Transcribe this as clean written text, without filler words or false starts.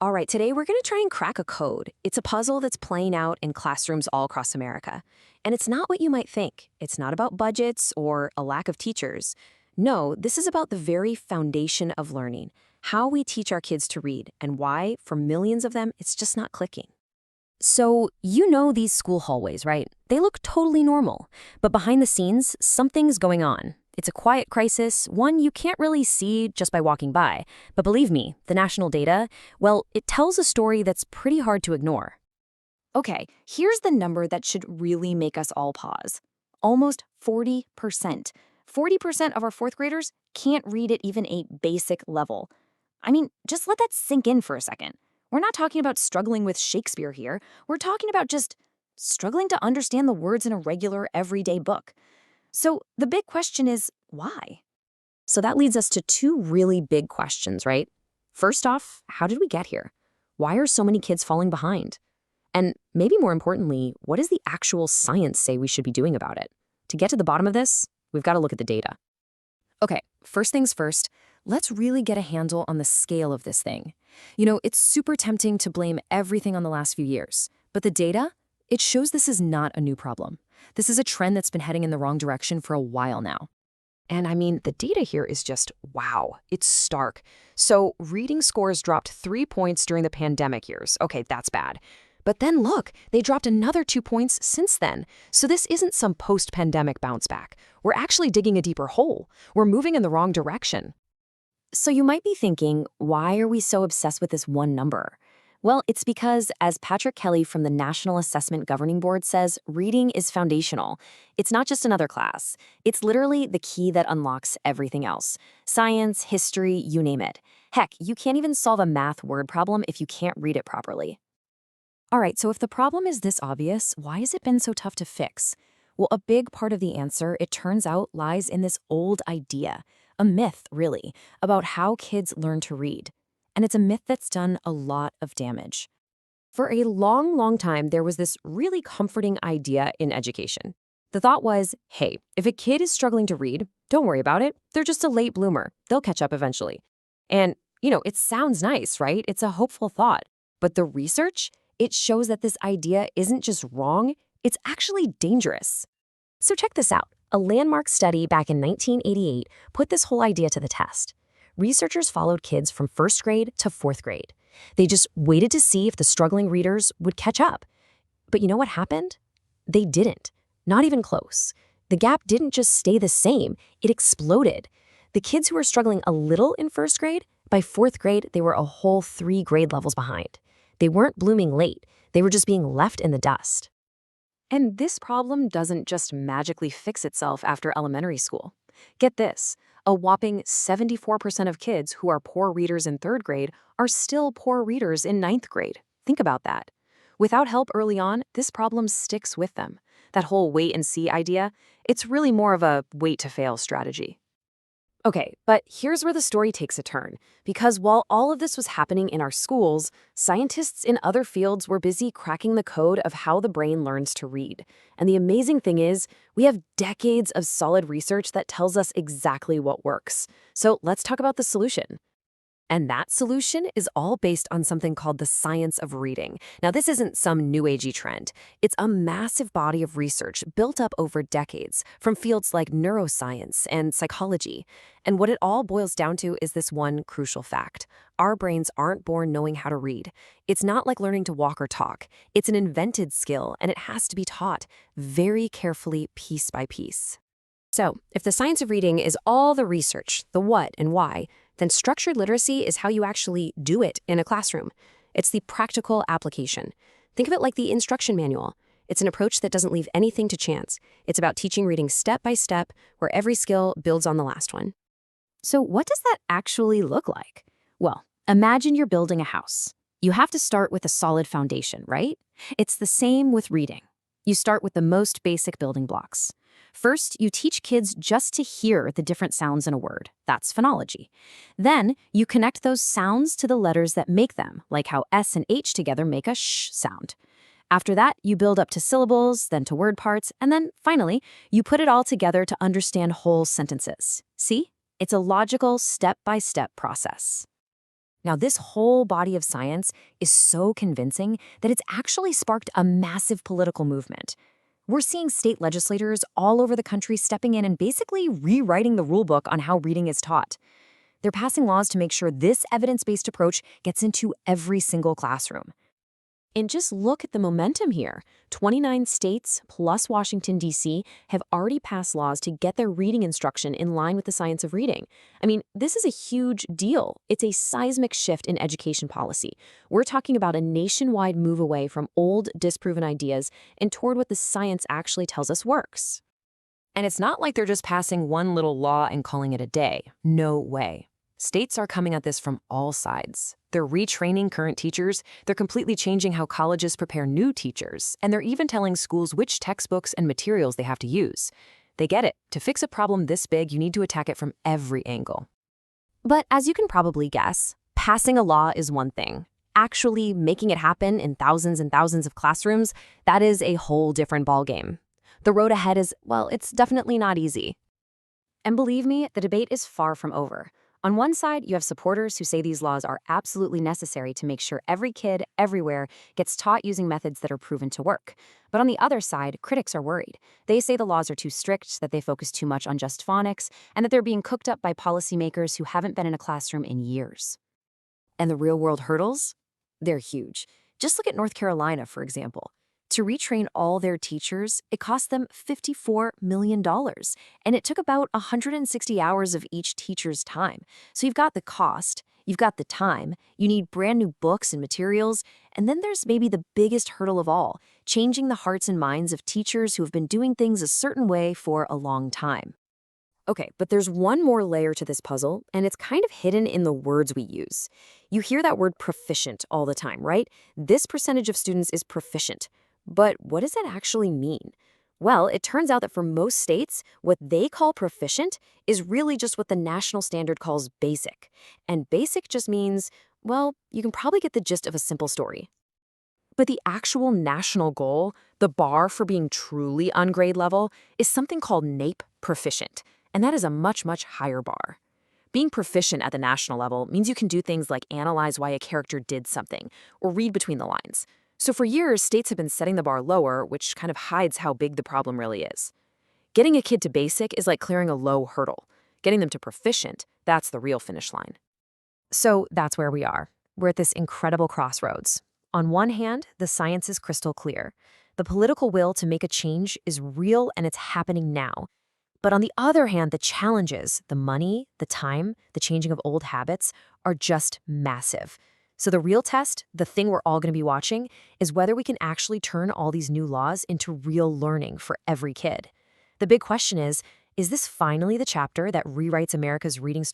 All right, today we're going to try and crack a code. It's a puzzle that's playing out in classrooms all across America. And it's not what you might think. It's not about budgets or a lack of teachers. No, this is about the very foundation of learning, how we teach our kids to read, and why, for millions of them, it's just not clicking. So, you know these school hallways, right? They look totally normal. But behind the scenes, something's going on. It's a quiet crisis, one you can't really see just by walking by. But believe me, the national data, well, it tells a story that's pretty hard to ignore. Okay, here's the number that should really make us all pause. Almost 40%. 40% of our fourth graders can't read at even a basic level. I mean, just let that sink in for a second. We're not talking about struggling with Shakespeare here. We're talking about just struggling to understand the words in a regular, everyday book. So the big question is, why? So that leads us to two really big questions, right? First off, how did we get here? Why are so many kids falling behind? And maybe more importantly, what does the actual science say we should be doing about it? To get to the bottom of this, we've got to look at the data. Okay, first things first, let's really get a handle on the scale of this thing. You know, it's super tempting to blame everything on the last few years, but the data, it shows this is not a new problem. This is a trend that's been heading in the wrong direction for a while now. And I mean, the data here is just, wow, it's stark. So reading scores dropped 3 points during the pandemic years. Okay, that's bad. But then look, they dropped another 2 points since then. So this isn't some post-pandemic bounce back. We're actually digging a deeper hole. We're moving in the wrong direction. So you might be thinking, why are we so obsessed with this one number? Well, it's because, as Patrick Kelly from the National Assessment Governing Board says, reading is foundational. It's not just another class. It's literally the key that unlocks everything else. Science, history, you name it. Heck, you can't even solve a math word problem if you can't read it properly. All right, so if the problem is this obvious, why has it been so tough to fix? Well, a big part of the answer, it turns out, lies in this old idea, a myth, really, about how kids learn to read. And it's a myth that's done a lot of damage. For a long, long time, there was this really comforting idea in education. The thought was, hey, if a kid is struggling to read, don't worry about it. They're just a late bloomer. They'll catch up eventually. And, it sounds nice, right? It's a hopeful thought. But the research, it shows that this idea isn't just wrong, it's actually dangerous. So check this out. A landmark study back in 1988 put this whole idea to the test. Researchers followed kids from first grade to fourth grade. They just waited to see if the struggling readers would catch up. But you know what happened? They didn't. Not even close. The gap didn't just stay the same, it exploded. The kids who were struggling a little in first grade, by fourth grade, they were a whole 3 grade levels behind. They weren't blooming late, they were just being left in the dust. And this problem doesn't just magically fix itself after elementary school. Get this, a whopping 74% of kids who are poor readers in third grade are still poor readers in ninth grade. Think about that. Without help early on, this problem sticks with them. That whole wait and see idea, it's really more of a wait to fail strategy. Okay, but here's where the story takes a turn. Because while all of this was happening in our schools, scientists in other fields were busy cracking the code of how the brain learns to read. And the amazing thing is, we have decades of solid research that tells us exactly what works. So let's talk about the solution. And that solution is all based on something called the science of reading. Now, this isn't some new agey trend. It's a massive body of research built up over decades from fields like neuroscience and psychology. And what it all boils down to is this one crucial fact. Our brains aren't born knowing how to read. It's not like learning to walk or talk. It's an invented skill, and it has to be taught very carefully, piece by piece. So, if the science of reading is all the research, the what and why, then structured literacy is how you actually do it in a classroom. It's the practical application. Think of it like the instruction manual. It's an approach that doesn't leave anything to chance. It's about teaching reading step by step, where every skill builds on the last one. So what does that actually look like? Well, imagine you're building a house. You have to start with a solid foundation, right? It's the same with reading. You start with the most basic building blocks. First, you teach kids just to hear the different sounds in a word. That's phonology. Then, you connect those sounds to the letters that make them, like how S and H together make a sh sound. After that, you build up to syllables, then to word parts, and then, finally, you put it all together to understand whole sentences. See? It's a logical, step-by-step process. Now, this whole body of science is so convincing that it's actually sparked a massive political movement. We're seeing state legislators all over the country stepping in and basically rewriting the rulebook on how reading is taught. They're passing laws to make sure this evidence-based approach gets into every single classroom. And just look at the momentum here. 29 states plus Washington, D.C. have already passed laws to get their reading instruction in line with the science of reading. I mean, this is a huge deal. It's a seismic shift in education policy. We're talking about a nationwide move away from old, disproven ideas and toward what the science actually tells us works. And it's not like they're just passing one little law and calling it a day. No way. States are coming at this from all sides. They're retraining current teachers, they're completely changing how colleges prepare new teachers, and they're even telling schools which textbooks and materials they have to use. They get it. To fix a problem this big, you need to attack it from every angle. But as you can probably guess, passing a law is one thing. Actually making it happen in thousands and thousands of classrooms, that is a whole different ballgame. The road ahead is, well, it's definitely not easy. And believe me, the debate is far from over. On one side, you have supporters who say these laws are absolutely necessary to make sure every kid, everywhere, gets taught using methods that are proven to work. But on the other side, critics are worried. They say the laws are too strict, that they focus too much on just phonics, and that they're being cooked up by policymakers who haven't been in a classroom in years. And the real-world hurdles? They're huge. Just look at North Carolina, for example. To retrain all their teachers, it cost them $54 million, and it took about 160 hours of each teacher's time. So you've got the cost, you've got the time, you need brand new books and materials, and then there's maybe the biggest hurdle of all, changing the hearts and minds of teachers who have been doing things a certain way for a long time. Okay, but there's one more layer to this puzzle, and it's kind of hidden in the words we use. You hear that word proficient all the time, right? This percentage of students is proficient. But what does that actually mean? Well, it turns out that for most states, what they call proficient is really just what the national standard calls basic. And basic just means, well, you can probably get the gist of a simple story. But the actual national goal, the bar for being truly on grade level, is something called NAEP proficient. And that is a much, much higher bar. Being proficient at the national level means you can do things like analyze why a character did something, or read between the lines. So for years, states have been setting the bar lower, which kind of hides how big the problem really is. Getting a kid to basic is like clearing a low hurdle. Getting them to proficient, that's the real finish line. So that's where we are. We're at this incredible crossroads. On one hand, the science is crystal clear. The political will to make a change is real and it's happening now. But on the other hand, the challenges, the money, the time, the changing of old habits, are just massive. So the real test, the thing we're all going to be watching, is whether we can actually turn all these new laws into real learning for every kid. The big question is this finally the chapter that rewrites America's reading story?